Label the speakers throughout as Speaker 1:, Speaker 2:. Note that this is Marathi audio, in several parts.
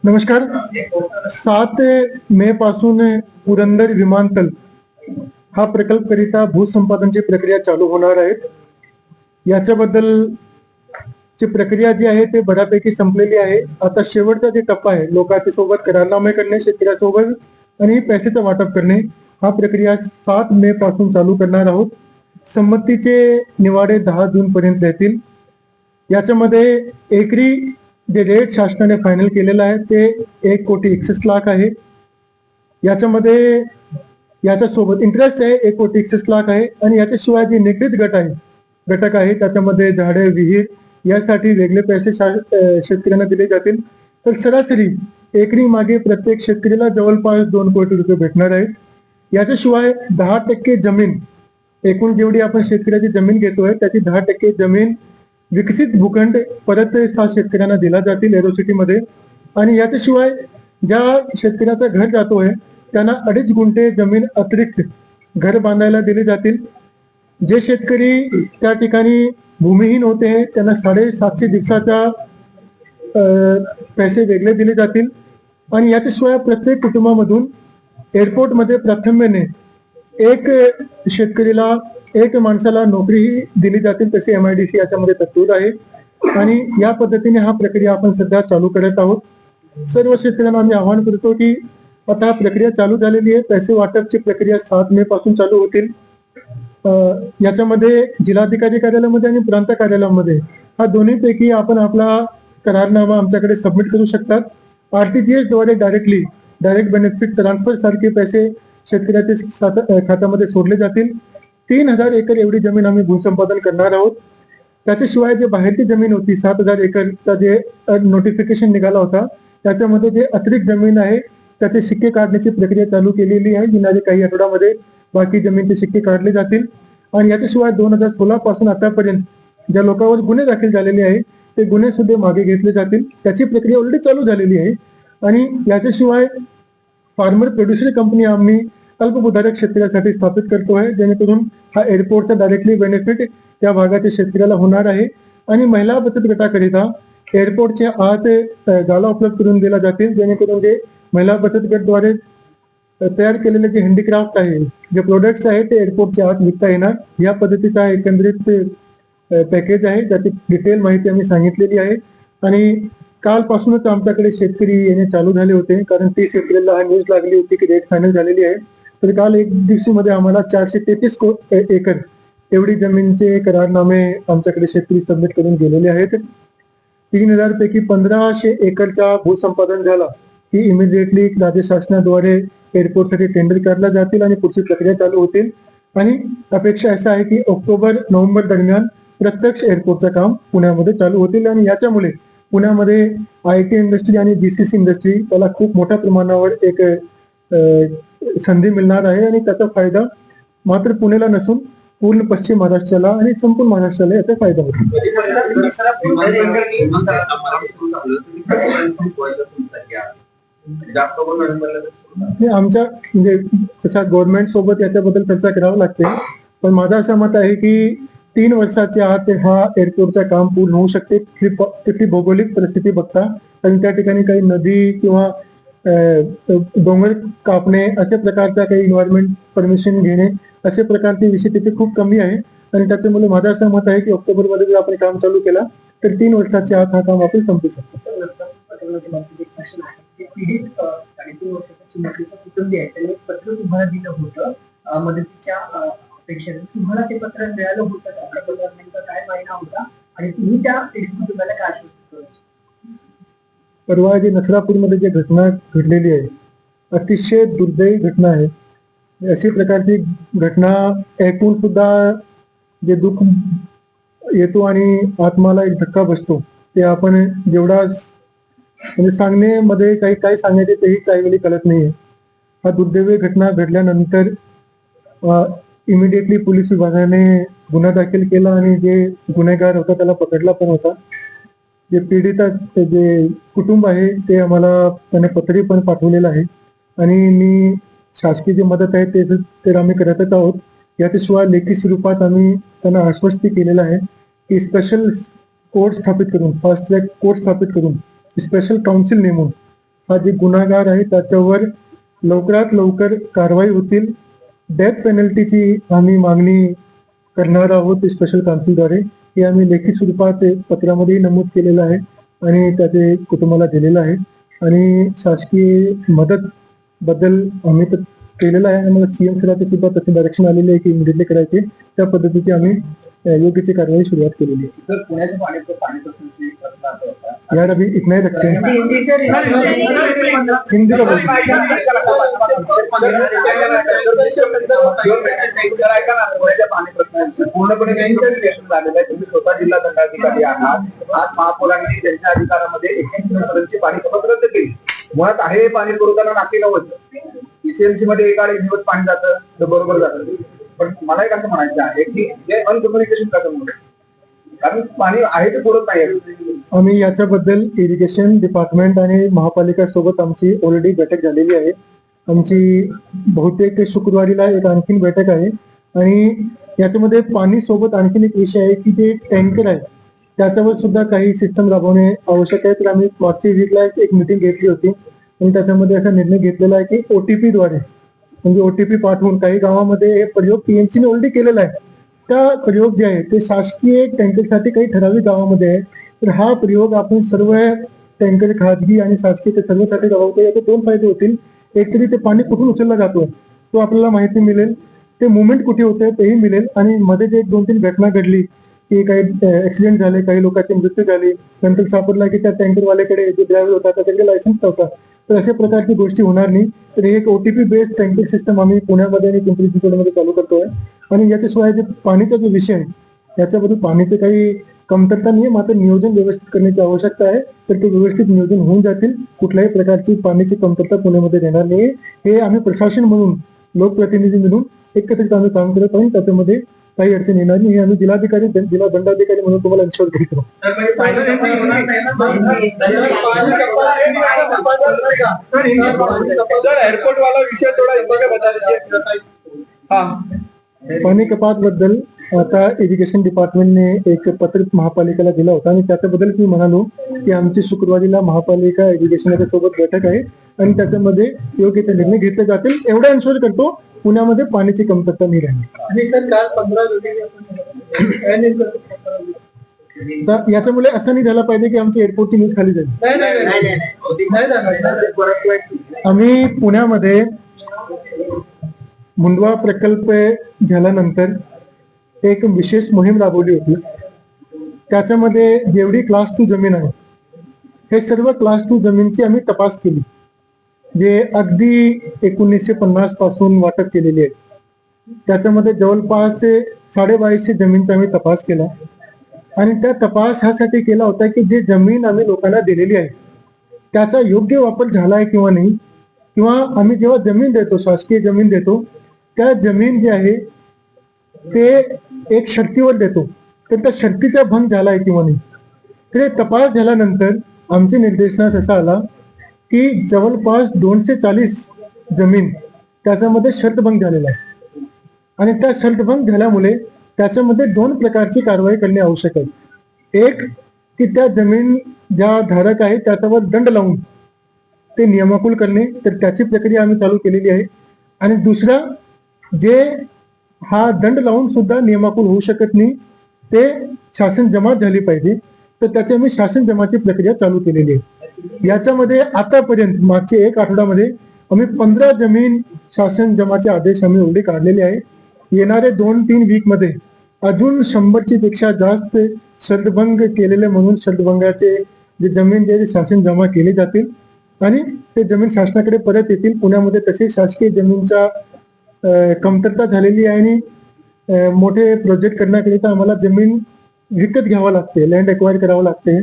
Speaker 1: नमस्कार. 7 मे पासून पुरंदर विमानतळ हा प्रकल्पकरिता भूसंपादनची प्रक्रिया चालू होणार आहे. याच्याबद्दल ची प्रक्रिया जी आहे ते बऱ्यापैकी संपलेली आहे. आता शेवटचा जे टप्पा आहे लोकांच्या सोबत करारनामे करणे, शेतकऱ्यासोबत आणि पैशाचं वाटप करणे, हा प्रक्रिया 7 मे पासून चालू करणार आहोत. संमतीचे निवाडे 10 जून पर्यंत येतील. याच्यामध्ये एकरी जे रेट शासनाने फायनल केलेलं आहे ते 1,61,00,000 आहे. याच्यामध्ये याच्यासोबत इंटरेस्ट आहे 1,61,00,000 आहे. आणि याच्याशिवाय जे निगडीत घटक आहे त्याच्यामध्ये झाडे, विहीर यासाठी वेगळे पैसे शेतकऱ्यांना दिले जातील. तर सरासरी एकरी मागे प्रत्येक शेतकऱ्याला जवळपास 2 कोटी रुपये भेटणार आहेत. याच्याशिवाय 10% जमीन, एकूण जेवढी आपण शेतकऱ्याची जमीन घेतोय त्याची 10% जमीन विकसित भूखंड परत शेतकऱ्यांना दिला जातील एरोसिटीमध्ये. आणि याच्याशिवाय ज्या शेतकऱ्याचं घर जातोय त्यांना 2.5 गुंठे जमीन अतिरिक्त घर बांधायला दिले जातील. जे शेतकरी त्या ठिकाणी भूमिहीन होते त्यांना 750 दिवसाचा पैसे वेगळे दिले जातील. आणि याच्याशिवाय प्रत्येक कुटुंबामधून एअरपोर्टमध्ये प्राथम्याने एक शेतकरीला, एक माणसाला नोकरीही दिली जातील, तसे MIDC याच्यामध्ये तरतूद आहे. आणि या पद्धतीने हा प्रक्रिया आपण सध्या चालू करत आहोत. सर्व शेतकऱ्यांना आम्ही आवाहन करतो की आता प्रक्रिया चालू झालेली आहे. पैसे वाटपची प्रक्रिया 7 मे पासून चालू होतील. याच्यामध्ये जिल्हाधिकारी कार्यालयामध्ये आणि प्रांत कार्यालयामध्ये हा दोन्हीपैकी आपण आपला करारनामा आमच्याकडे सबमिट करू शकतात. RTGS द्वारे डायरेक्ट बेनिफिट ट्रान्सफर सारखे पैसे शेतकऱ्याच्या खात्यामध्ये सोडले जातील. 3,000 एकर एवढी जमीन आम्ही भूसंपादन करणार आहोत. त्याच्याशिवाय जे बाहेरची जमीन होती 7,000 एकरचा जे नोटिफिकेशन निघाला होता त्याच्यामध्ये जे अतिरिक्त जमीन आहे त्याचे शिक्के काढण्याची प्रक्रिया चालू केलेली आहे. येणाऱ्या काही आठवड्यामध्ये बाकी जमीनचे शिक्के काढले जातील. आणि याच्याशिवाय 2016 पासून आतापर्यंत ज्या लोकांवर गुन्हे दाखल झालेले आहे ते गुन्हे सुद्धा मागे घेतले जातील. त्याची प्रक्रिया ऑलरेडी चालू झालेली आहे. आणि याच्याशिवाय फार्मर प्रोड्युसर कंपनी आम्ही अल्पभूधारक शेतकऱ्यासाठी स्थापित करतो आहे, जेणेकरून हा एअरपोर्टचा डायरेक्टली बेनिफिट त्या भागाच्या शेतकऱ्याला होणार आहे. आणि महिला बचत गटाकरिता एअरपोर्टच्या आत गाला उपलब्ध करून दिला जातील, जेणेकरून जे महिला बचत गटद्वारे तयार केलेले जे हँडीक्राफ्ट आहे, जे प्रोडक्ट्स आहेत ते एअरपोर्टच्या आत विकता येणार. या पद्धतीचा एकंदरीत पॅकेज आहे, त्याची डिटेल माहिती आम्ही सांगितलेली आहे. आणि कालपासूनच आमच्याकडे शेतकरी येणे चालू झाले होते, कारण 30 एप्रिलला हा न्यूज लागली होती की रेट फायनल झालेली आहे. तर काल एक दिवशीमध्ये आम्हाला 433 एकर एवढी जमीनचे करारनामे आमच्याकडे शेतकरी सबमिट करून गेलेले आहेत. 3,000 पैकी 1,500 एकरचा भूसंपादन झाला की इमिडिएटली राज्य शासनाद्वारे एअरपोर्टसाठी टेंडर काढला जातील आणि पुढची प्रक्रिया चालू होतील. आणि अपेक्षा असा आहे की ऑक्टोबर-नोव्हेंबर दरम्यान प्रत्यक्ष एअरपोर्टचं काम पुण्यामध्ये चालू होतील. आणि याच्यामुळे पुण्यामध्ये IT इंडस्ट्री आणि GCC इंडस्ट्री त्याला खूप मोठ्या प्रमाणावर एक संधी मिळणार आहे. आणि त्याचा फायदा मात्र पुण्याला नसून पूर्ण पश्चिम महाराष्ट्राला आणि संपूर्ण महाराष्ट्राला याचा फायदा होतो. आमच्या म्हणजे तसा गव्हर्नमेंट सोबत याच्याबद्दल चर्चा करावी लागते, पण माझं असं मत आहे की 3 वर्षाच्या आत हा एअरपोर्टचं काम पूर्ण होऊ शकते. तिथली भौगोलिक परिस्थिती बघता, कारण त्या ठिकाणी काही नदी किंवा डोंगर कापणे अशा प्रकारचा काही एन्व्हायरमेंट परमिशन घेणे अशा प्रकारचे विषय तिथे खूप कमी आहे. आणि त्याच्यामुळे माझं असं मत आहे की ऑक्टोबरमध्ये जर आपण काम चालू केला तर 3 वर्षाच्या आत हा काम आपण संपू शकतो.
Speaker 2: कुटुंबीय त्यांनी पत्र तुम्हाला दिलं होतं मदतीच्या अपेक्षेने, तुम्हाला ते पत्र मिळालं होतं का? नेमका काय महिना होता आणि तुम्ही त्या कुटुंबाला काय आश्वासन केलं?
Speaker 1: परवा जे नसरापूरमध्ये जे घटना घडलेली आहे अतिशय दुर्दैवी घटना आहे. अशी प्रकारची घटना ऐकून सुद्धा जे दुःख येतो आणि आत्माला एक धक्का बसतो, ते आपण जेवढा म्हणजे सांगण्यामध्ये काय सांगायचे तेही काही वेळी कळत नाहीये. हा दुर्दैवी घटना घडल्यानंतर इमिडिएटली पोलीस विभागाने गुन्हा दाखल केला आणि जे गुन्हेगार होता त्याला पकडला पण होता. जे पीडित जे कुटुंब आहे ते आम्हाला त्याने पत्रही पण पाठवलेलं आहे. आणि मी शासकीय जी मदत आहे ते आम्ही करतच आहोत. याच्याशिवाय लेखी स्वरूपात आम्ही त्यांना आश्वस्त केलेलं आहे की स्पेशल कोर्ट स्थापित करून, फास्ट ट्रॅक कोर्ट स्थापित करून, स्पेशल काउन्सिल नेमून हा जे गुन्हेगार आहे त्याच्यावर लवकरात लवकर कारवाई होतील. डेथ पेनल्टीची आम्ही मागणी करणार आहोत स्पेशल काउन्सिलद्वारे. हे आम्ही लेखी स्वरूपात पत्रामध्ये नमूद केलेलं आहे आणि त्याचे कुटुंबाला दिलेलं आहे. आणि शासकीय मदत बद्दल आम्ही तर केलेलं आहे. आम्हाला सीएम सरांचे सुद्धा त्याचे डायरेक्शन आलेले आहे की इमिडिएटली करायचे. त्या पद्धतीची आम्ही योग्य ची कारवाई सुरुवात केलेली आहे.
Speaker 3: सर, पुण्याच्या पाणी प्रश्नाची प्रश्न असा होता.
Speaker 1: यार अभी इतना ही रखते हैं. हिंदी का बोल.
Speaker 3: पुण्याच्या पाणी प्रश्नाची पूर्णपणे इन्व्हेस्टिगेशन झालेलं आहे. तुम्ही स्वतः जिल्हा दंडाधिकारी आहात. आज महापौरांनी त्यांच्या अधिकारामध्ये 21 नोव्हेंबरची पाणी कपात रद्द केली. मुळात आहे पाणी पुरवताना नाकी नव्हतं. ईसीएमसी मध्ये एक दिवस पाणी जातं तर बरोबर जातं. पण मला एक असं म्हणायचं आहे की हे अनकम्युनिकेशन कसं म्हणून, कारण पाणी आहे ते पुरत नाही.
Speaker 1: आम्ही याच्याबद्दल इरिगेशन डिपार्टमेंट आणि महापालिका सोबत आमची ऑलरेडी बैठक झालेली आहे. आमची बहुतेक शुक्रवारीला एक आणखीन बैठक आहे आणि याच्यामध्ये पाणी सोबत आणखीन एक विषय आहे की जे टँकर आहे त्याच्यावर सुद्धा काही सिस्टम राबवणे आवश्यक आहे. तर आम्ही मागच्या वीकला एक मीटिंग घेतली होती आणि त्याच्यामध्ये असा निर्णय घेतलेला आहे की ओटीपी द्वारे, म्हणजे ओटीपी पाठवून काही गावामध्ये हे प्रयोग पीएमसीने ऑलरेडी केलेला आहे. त्या प्रयोग जे आहे ते शासकीय टँकरसाठी काही ठराविक गावामध्ये आहे. तर हा प्रयोग आपण सर्व टँकर खाजगी आणि शासकीय ते सर्वसाठी राबवतो. याचे दोन फायदे होतील. एकतरी ते पाणी कुठून उचलला जातोय तो आपल्याला माहिती मिळेल, ते मुवमेंट कुठे होते तेही मिळेल. आणि मध्ये जे 2-3 घटना घडली की काही ऍक्सिडेंट झाले, काही लोकांचे मृत्यू झाले, नंतर सापडला की त्या टँकरवाल्याकडे जो ड्रायव्हर होता त्याच्याकडे लायसन्स नव्हता. तर अशा प्रकारची गोष्टी होणार नाही. तर एक ओटीपी बेस्ड टँकर सिस्टम आम्ही पुण्यामध्ये आणि पिंपरी चिंचवडमध्ये चालू करतोय. आणि याच्याशिवाय जे पाणीचा जो विषय आहे त्याच्याबद्दल पाण्याचे काही कमतरता नाही, मात्र नियोजन व्यवस्थित करण्याची आवश्यकता आहे. तर ते व्यवस्थित नियोजन होऊन जातील. कुठल्याही प्रकारची पाण्याची कमतरता पुण्यामध्ये येणार नाही. हे आम्ही प्रशासन म्हणून, लोकप्रतिनिधी म्हणून एकत्रित आम्ही काम करत आहोत. त्याच्यामध्ये काही अडचण येणार नाही. हे आम्ही जिल्हाधिकारी, जिल्हा दंडाधिकारी म्हणून तुम्हाला इन्शुअर करतो.
Speaker 3: एअरपोर्ट वाला विषय थोडा
Speaker 1: पाणी कपात बद्दल आता एज्युकेशन डिपार्टमेंटने एक पत्र महापालिकेला दिला होता आणि त्याच्याबद्दलच मी म्हणालो की आमची शुक्रवारीला महापालिका एज्युकेशन सोबत बैठक आहे आणि त्याच्यामध्ये योग्य ते निर्णय घेतले जातील. एवढा इन्शुअर करतो पुण्यामध्ये पाण्याची कमतरता नाही राहणार.
Speaker 2: आणि सर काल 15
Speaker 1: तर याच्यामुळे असं नाही झालं पाहिजे की आमच्या एअरपोर्टची न्यूज खाली जाईल. आम्ही पुण्यामध्ये मुंडवा प्रकल्प झाल्यानंतर एक विशेष मोहीम राबवली होती. त्याच्यामध्ये जेवढी क्लास 2 जमीन आहे हे सर्व क्लास 2 जमीनची आम्ही तपास केली, जे अगदी 1950 पासून वाटप केलेली आहे. त्याच्यामध्ये जवळपास 2250 जमीनचा आम्ही तपास केला आणि त्या तपास ह्यासाठी केला होता की जे जमीन आम्ही लोकांना दिलेली आहे त्याचा योग्य वापर झाला आहे किंवा नाही, किंवा आम्ही जेव्हा जमीन देतो, शासकीय जमीन देतो, त्या जमीन जे आहे ते एक शर्तीवर देतो, तर त्या शर्तीचा भंग झाला आहे किंवा नाही. तर तपास झाल्यानंतर आमच्या निर्देशनास असा आला की जवळपास 240 जमीन त्याच्यामध्ये शर्तभंग झालेला आहे आणि त्या शर्तभंग झाल्यामुळे त्याच्यामध्ये 2 प्रकारची कारवाई करणे आवश्यक आहे. एक की त्या जमीन ज्या धारक आहे त्याच्यावर दंड लावून ते नियमाकुल करणे, तर त्याची प्रक्रिया आम्ही चालू केलेली आहे. आणि दुसरा, जे हा दंड लावून सुद्धा नियमाकुल होऊ शकत नाही ते शासन जमा झाली पाहिजे, तर त्याची आम्ही शासन जमाची प्रक्रिया चालू केलेली आहे. याच्यामध्ये आतापर्यंत मागच्या 1 आठवड्यामध्ये आम्ही 15 जमीन शासन जमाचे आदेश आम्ही ऑलरेडी काढलेले आहे. येणारे 2-3 वीक मध्ये अजून 100ची पेक्षा जास्त शर्तभंग केलेले म्हणून शर्तभंगाचे जे जमीन जे शासन जमा केले जातील आणि ते जमीन शासनाकडे परत येतील. पुण्यामध्ये तसे शासकीय जमीनच्या कमतरता झालेली आहे आणि मोठे प्रोजेक्ट करण्याकरिता आम्हाला जमीन विकत घ्यावं लागते, लँड एक्वायर करावं लागते.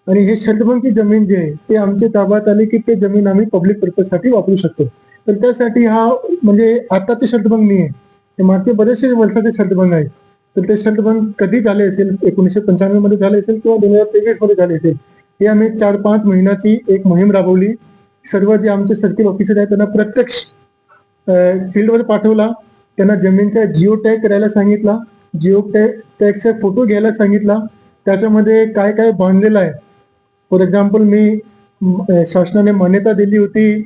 Speaker 1: आणि हे शर्तभंगी जमीन जे आहे ते आमच्या ताब्यात आले की ते जमीन आम्ही पब्लिक पर्पजसाठी वापरू शकतो. तर त्यासाठी हा म्हणजे आताचे शर्तभंग नाही आहे, ते मागचे बरेचसे वर्षाचे शर्तभंग आहे. तर ते शर्तभंग कधी झाले असेल, 1995 मध्ये झाले असेल किंवा 2023 मध्ये झाले असेल. हे आम्ही 4-5 महिन्याची एक मोहीम राबवली. सर्व जे आमचे सर्कल ऑफिसर आहेत त्यांना प्रत्यक्ष फील्डवर पाठवला. त्यांना जमीनचा जिओ टॅग करायला सांगितला, जिओ टॅगचा फोटो घ्यायला सांगितला, त्याच्यामध्ये काय काय बांधलेलं आहे. फॉर एक्झाम्पल मी शासनाने मान्यता दिली होती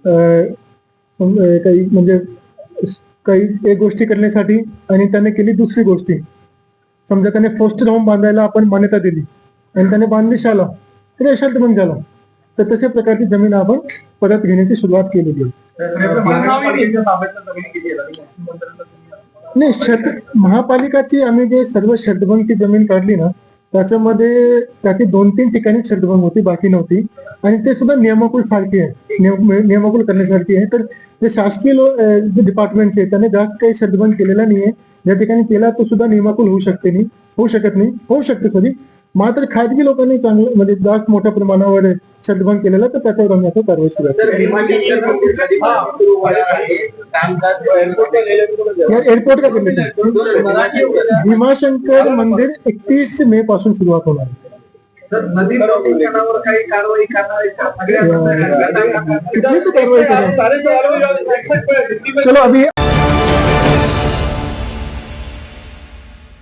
Speaker 1: काही म्हणजे काही एक गोष्टी करण्यासाठी आणि त्याने केली दुसरी गोष्टी. समजा त्याने फोस्टर होम बांधायला आपण मान्यता दिली आणि त्याने बांधली शाळा, तर अशात मग झाला. तर तशा प्रकारची जमीन आपण परत घेण्याची सुरुवात केलेली आहे. नाही, महापालिकाची आम्ही जे सर्व शर्तबंदची जमीन काढली ना, त्याच्यामध्ये त्याची 2-3 ठिकाणी शर्तबंद होती, बाकी नव्हती. आणि ते सुद्धा नियमाकुल सारखी आहे, नियमाकुल करण्यासारखी आहे. तर जे शासकीय जे डिपार्टमेंट आहे त्याने जास्त काही शर्तबंद केलेला नाहीये. ज्या ठिकाणी केला तो सुद्धा नियमाकुल होऊ शकते सॉरी. मात्र खाजगी लोकांनी चांगलं म्हणजे जास्त मोठ्या प्रमाणावर शर्तबंद केलेला, तर त्याच्यावर आम्ही आता कारवाई सुरू एअरपोर्ट का केले. भीमाशंकर मंदिर 31 मे पासून सुरुवात होणार आहे.
Speaker 3: नदी प्रदूषणावर काही कारवाई करणार
Speaker 1: चलो अभी